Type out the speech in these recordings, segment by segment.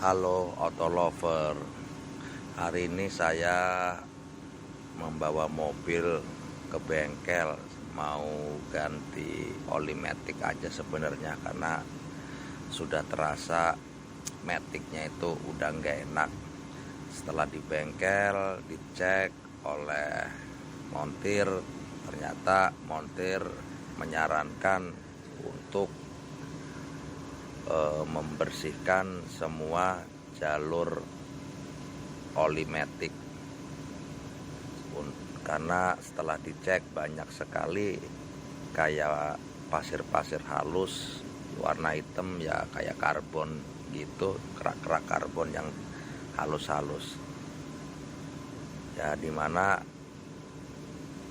Halo Auto Lover, hari ini saya membawa mobil ke bengkel mau ganti oli matic aja sebenarnya, karena sudah terasa maticnya itu udah nggak enak. Setelah di bengkel dicek oleh montir, ternyata montir menyarankan untuk membersihkan semua jalur oli matic, karena setelah dicek banyak sekali kayak pasir-pasir halus warna hitam, ya kayak karbon gitu, kerak-kerak karbon yang halus-halus ya, dimana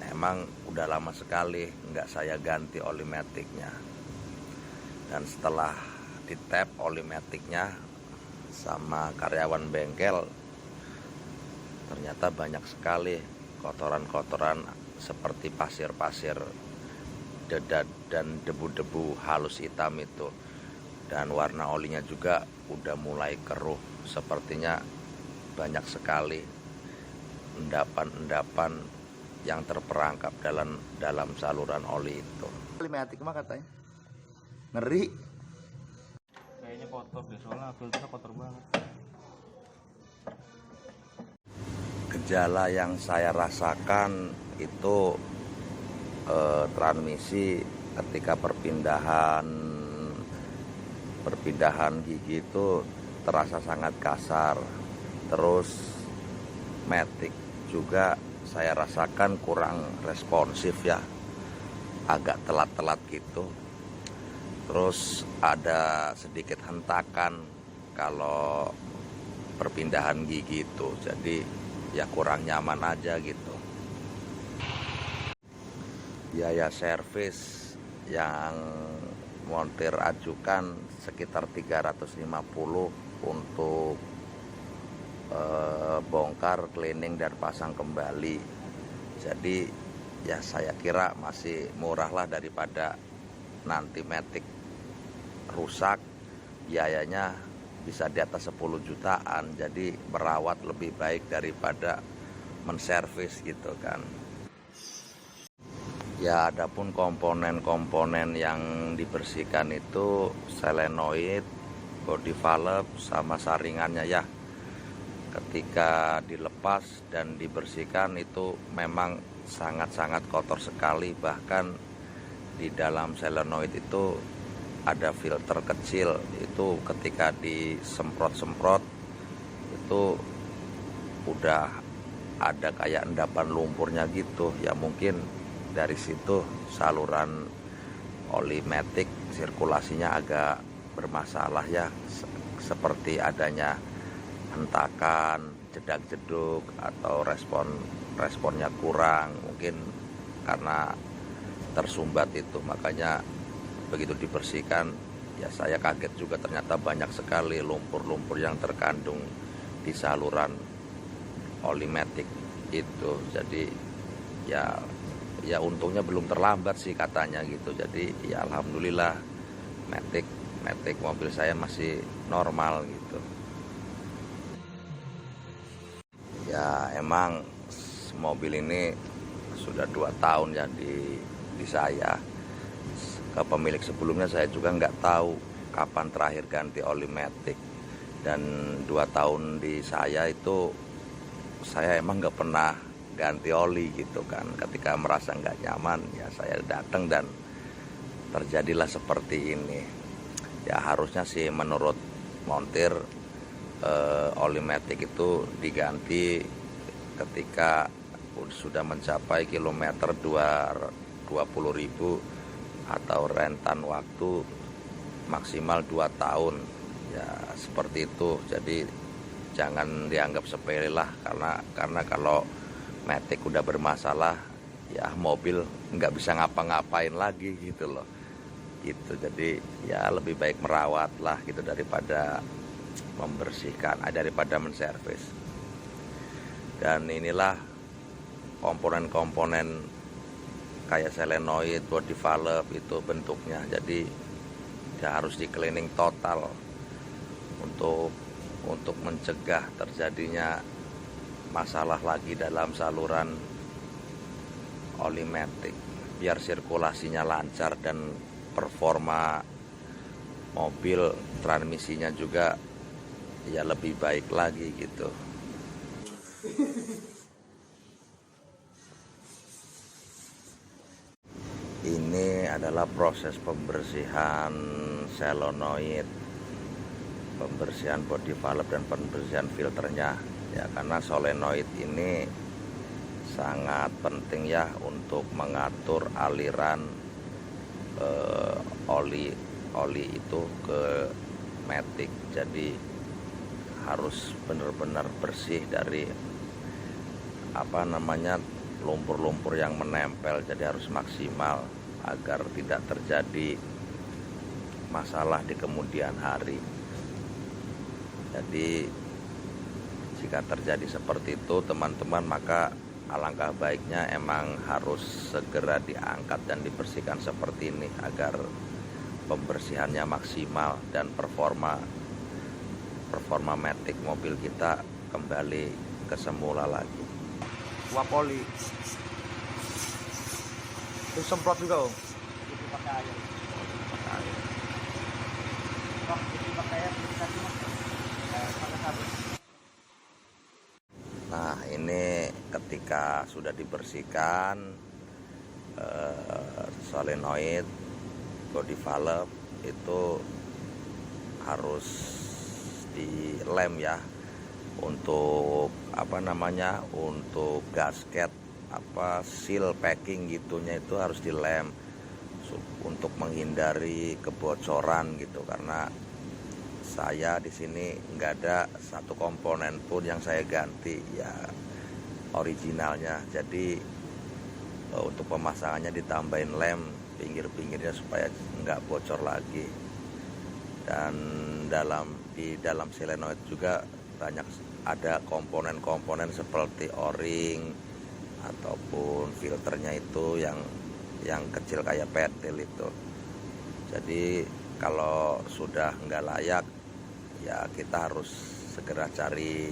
emang udah lama sekali nggak saya ganti oli maticnya. Dan setelah di tap oli maticnya sama karyawan bengkel, ternyata banyak sekali kotoran-kotoran seperti pasir-pasir dan debu-debu halus hitam itu, dan warna olinya juga udah mulai keruh. Sepertinya banyak sekali endapan-endapan yang terperangkap dalam saluran oli itu. Oli matic mah katanya ngeri. Kayaknya kotor deh, soalnya filternya kotor banget. Gejala yang saya rasakan itu transmisi ketika perpindahan gigi itu terasa sangat kasar. Terus matic juga saya rasakan kurang responsif ya, agak telat-telat gitu. Terus ada sedikit hentakan kalau perpindahan gigi itu, jadi ya kurang nyaman aja gitu. Biaya servis yang montir ajukan sekitar 350 untuk bongkar, cleaning, dan pasang kembali. Jadi ya saya kira masih murah lah daripada nanti matic rusak, biayanya bisa di atas 10 jutaan. Jadi merawat lebih baik daripada menservis gitu kan. Ya, adapun komponen-komponen yang dibersihkan itu solenoid, body valve, sama saringannya ya. Ketika dilepas dan dibersihkan itu memang sangat-sangat kotor sekali. Bahkan di dalam solenoid itu ada filter kecil, itu ketika disemprot-semprot itu udah ada kayak endapan lumpurnya gitu ya. Mungkin dari situ saluran oli matic sirkulasinya agak bermasalah ya, seperti adanya hentakan, jedak-jeduk, atau responnya kurang, mungkin karena tersumbat itu. Makanya begitu dibersihkan ya saya kaget juga, ternyata banyak sekali lumpur-lumpur yang terkandung di saluran oli matic itu. Jadi ya untungnya belum terlambat sih katanya gitu. Jadi ya alhamdulillah matic mobil saya masih normal gitu. Ya emang mobil ini sudah 2 tahun ya di saya. Ke pemilik sebelumnya saya juga nggak tahu kapan terakhir ganti oli matic. Dan 2 tahun di saya itu saya emang nggak pernah ganti oli gitu kan. Ketika merasa nggak nyaman ya saya datang dan terjadilah seperti ini. Ya harusnya sih menurut montir oli matic itu diganti ketika sudah mencapai kilometer 20.000 atau rentan waktu maksimal 2 tahun ya, seperti itu. Jadi jangan dianggap sepele lah, karena kalau matic udah bermasalah ya mobil nggak bisa ngapa-ngapain lagi gitu loh gitu. Jadi ya lebih baik merawat lah gitu daripada membersihkan, daripada menservis. Dan inilah komponen-komponen kayak solenoid, body valve itu bentuknya. Jadi ya harus di cleaning total untuk untuk mencegah terjadinya masalah lagi dalam saluran oli matic, biar sirkulasinya lancar dan performa mobil transmisinya juga ya lebih baik lagi gitu. Ini adalah proses pembersihan solenoid, pembersihan body valve dan pembersihan filternya ya, karena solenoid ini sangat penting ya untuk mengatur aliran oli itu ke matic. Jadi harus benar-benar bersih dari lumpur-lumpur yang menempel, jadi harus maksimal agar tidak terjadi masalah di kemudian hari. Jadi jika terjadi seperti itu teman-teman, maka alangkah baiknya emang harus segera diangkat dan dibersihkan seperti ini agar pembersihannya maksimal dan performa matic mobil kita kembali ke semula lagi. Uap oli. Terus semprot juga om. Jadi pakai air. Pakai air. Kok jadi pakai air dikasih mas? Pakai sabun. Nah ini ketika sudah dibersihkan solenoid body valve itu harus dilem ya, untuk untuk gasket seal packing gitunya itu harus dilem untuk menghindari kebocoran gitu, karena saya di sini nggak ada satu komponen pun yang saya ganti ya, originalnya. Jadi untuk pemasangannya ditambahin lem pinggir-pinggirnya supaya nggak bocor lagi. Dan di dalam solenoid juga banyak ada komponen-komponen seperti o-ring ataupun filternya itu yang kecil kayak pentil itu. Jadi kalau sudah nggak layak ya kita harus segera cari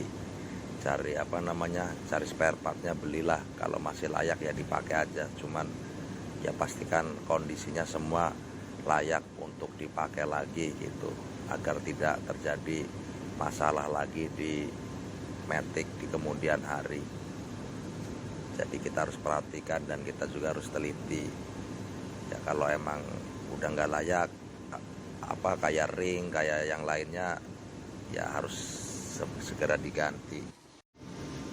spare partnya, belilah. Kalau masih layak ya dipakai aja, cuman ya pastikan kondisinya semua layak untuk dipakai lagi gitu, agar tidak terjadi masalah lagi di matic di kemudian hari. Jadi kita harus perhatikan dan kita juga harus teliti ya, kalau emang udah nggak layak kayak ring kayak yang lainnya ya harus segera diganti.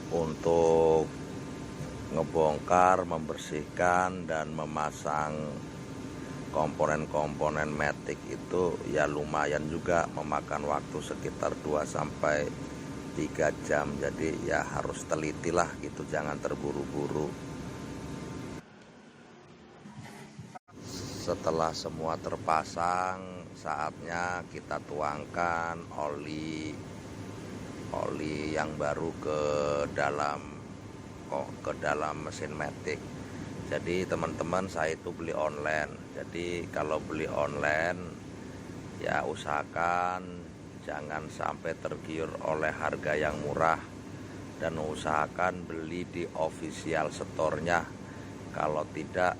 Untuk ngebongkar, membersihkan dan memasang komponen-komponen matic itu ya lumayan juga memakan waktu sekitar 2-3 jam. Jadi ya harus telitilah gitu, jangan terburu-buru. Setelah semua terpasang, saatnya kita tuangkan oli yang baru ke dalam mesin matic. Jadi teman-teman, saya itu beli online. Jadi kalau beli online ya usahakan jangan sampai tergiur oleh harga yang murah, dan usahakan beli di official store-nya. Kalau tidak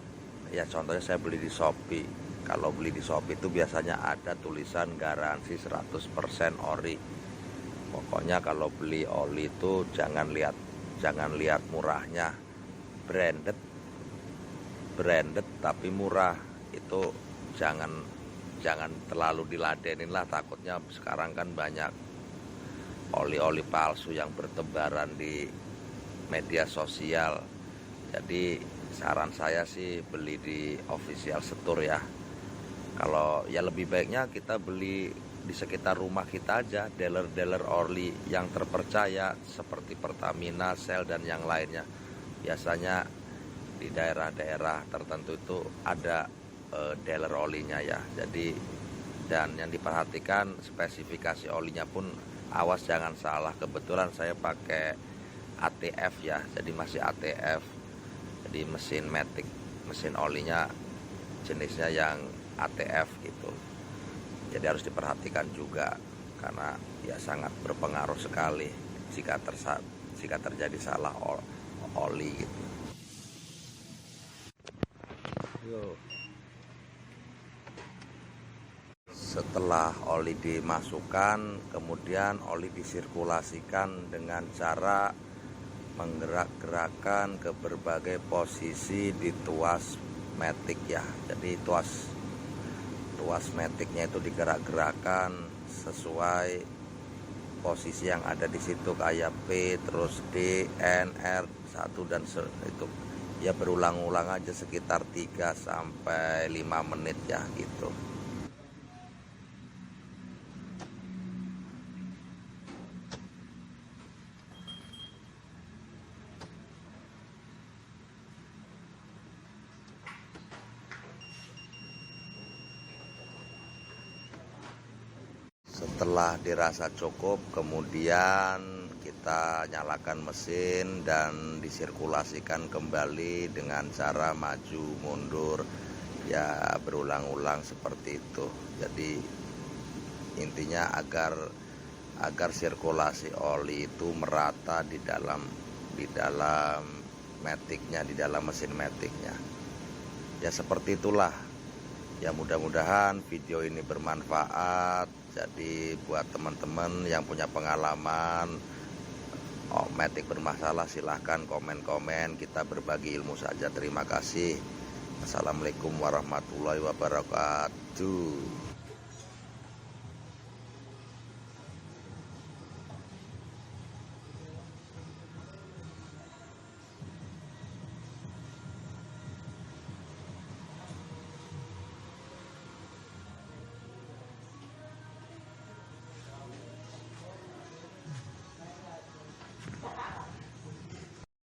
ya contohnya saya beli di Shopee. Kalau beli di Shopee itu biasanya ada tulisan garansi 100% ori. Pokoknya kalau beli oli itu jangan lihat murahnya, branded tapi murah itu jangan terlalu diladenin lah. Takutnya sekarang kan banyak oli palsu yang bertebaran di media sosial. Jadi saran saya sih beli di official store ya. Kalau ya lebih baiknya kita beli di sekitar rumah kita aja, dealer oli yang terpercaya seperti Pertamina, Shell dan yang lainnya. Biasanya di daerah-daerah tertentu itu ada dealer olinya ya. Jadi dan yang diperhatikan spesifikasi olinya pun awas jangan salah. Kebetulan saya pakai ATF ya, jadi masih ATF. Jadi mesin matic, mesin olinya jenisnya yang ATF gitu. Jadi harus diperhatikan juga. karena ya sangat berpengaruh sekali jika terjadi salah oli gitu. Setelah oli dimasukkan, kemudian oli disirkulasikan dengan cara menggerak-gerakkan ke berbagai posisi di tuas matic ya. Jadi tuas maticnya itu digerak-gerakkan sesuai posisi yang ada di situ, kayak P, terus D, N, R, 1 dan itu ya berulang-ulang aja sekitar 3 sampai 5 menit ya gitu. Setelah dirasa cukup, kemudian kita nyalakan mesin dan disirkulasikan kembali dengan cara maju mundur ya, berulang-ulang seperti itu. Jadi intinya agar sirkulasi oli itu merata di dalam maticnya, di dalam mesin maticnya. Ya seperti itulah. Ya mudah-mudahan video ini bermanfaat. Jadi buat teman-teman yang punya pengalaman matic bermasalah, silahkan komen-komen, kita berbagi ilmu saja. Terima kasih. Assalamualaikum warahmatullahi wabarakatuh.